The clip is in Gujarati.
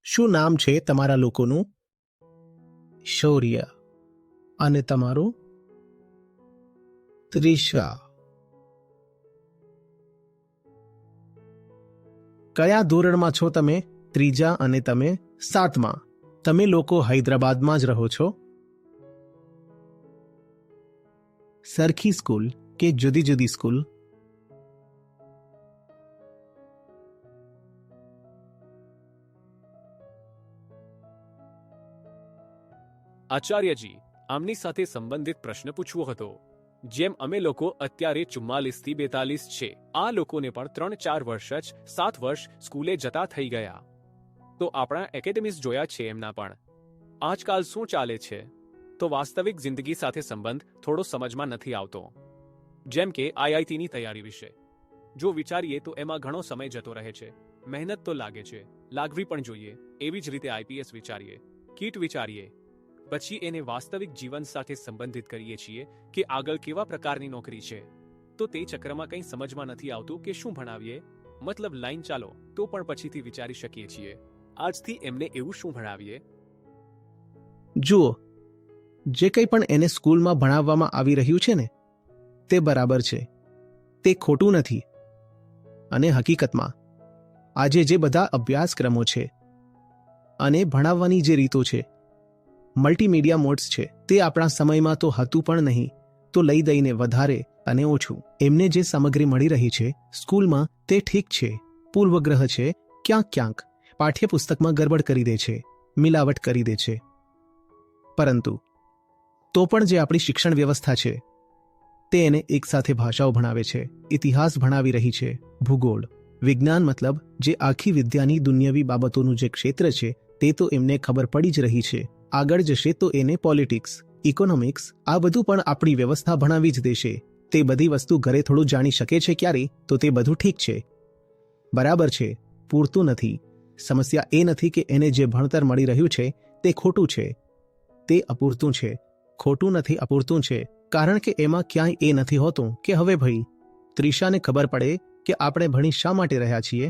શું નામ છે તમારા લોકોનું? શૌર્ય. અને તમારું? ત્રિષા. કયા ધોરણમાં છો તમે? ત્રીજા. અને તમે? 7મા. તમે લોકો હૈદરાબાદમાં જ રહો છો? સરખી સ્કૂલ કે જુદી જુદી સ્કૂલ? આચાર્યજી, આમની સાથે સંબંધિત પ્રશ્ન પૂછવો હતો. જેમ અમે લોકો અત્યારે 44 થી 42 છે, આ લોકોને પણ 3-4 વર્ષ જ 7 વર્ષ સ્કૂલે જતા થઈ ગયા. તો આપણા એકેડેમિક્સ જોયા છે એમના પણ. આજકાલ શું ચાલે છે તો વાસ્તવિક જિંદગી સાથે સંબંધ થોડો સમજમાં નથી આવતો. જેમ કે આઈઆઈટીની તૈયારી વિશે જો વિચારીએ તો એમાં ઘણો સમય જતો રહે છે, મહેનત તો લાગે છે, લાગવી પણ જોઈએ. એવી જ રીતે આઈપીએસ વિચારીએ, કીટ વિચારીએ, પછી એને વાસ્તવિક જીવન સાથે સંબંધિત કરીએ છીએ કે આગળ કેવા પ્રકારની નોકરી છે. તો તે ચક્રમાં કંઈ સમજમાં નથી આવતું કે શું ભણાવીએ. મતલબ લાઈન ચાલો તો પણ પછીથી વિચારી શકીએ છીએ આજથી એમને એવું શું ભણાવીએ. જુઓ, જે કંઈ પણ એને સ્કૂલમાં ભણાવવામાં આવી રહ્યું છે ને, તે બરાબર છે, તે ખોટું નથી. અને હકીકતમાં આજે જે બધા અભ્યાસક્રમો છે અને ભણાવવાની જે રીતો છે, મલ્ટીમીડિયા મોડ્સ છે, તે આપણા સમયમાં તો હતું પણ નહીં. તો લઈ દઈને વધારે અને ઓછું એમને જે સામગ્રી મળી રહી છે સ્કૂલમાં તે ઠીક છે, પૂર્વગ્રહ છે, ક્યાંક પાઠ્યપુસ્તકમાં ગરબડ કરી દે છે, મિલાવટ કરી દે છે. પરંતુ તો પણ જે આપણી શિક્ષણ વ્યવસ્થા છે તે એને એકસાથે ભાષાઓ ભણાવે છે, ઇતિહાસ ભણાવી રહી છે, ભૂગોળ, વિજ્ઞાન, મતલબ જે આખી વિદ્યાની દુનિયાવી બાબતોનું જે ક્ષેત્ર છે તે તો એમને ખબર પડી જ રહી છે. આગળ જશે તો એને પોલિટિક્સ, ઇકોનોમિક્સ, આ બધું પણ આપણી વ્યવસ્થા ભણાવી જ દેશે. તે બધી વસ્તુ ઘરે થોડું જાણી શકે છે ક્યારે, તો તે બધું ઠીક છે, બરાબર છે, પૂરતું નથી. સમસ્યા એ નથી કે એને જે ભણતર મળી રહ્યું છે તે ખોટું છે, તે અપૂરતું છે. ખોટું નથી, અપૂરતું છે, કારણ કે એમાં ક્યાંય એ નથી હોતું કે હવે ભાઈ ત્રિષાને ખબર પડે કે આપણે ભણી શા માટે રહ્યા છીએ.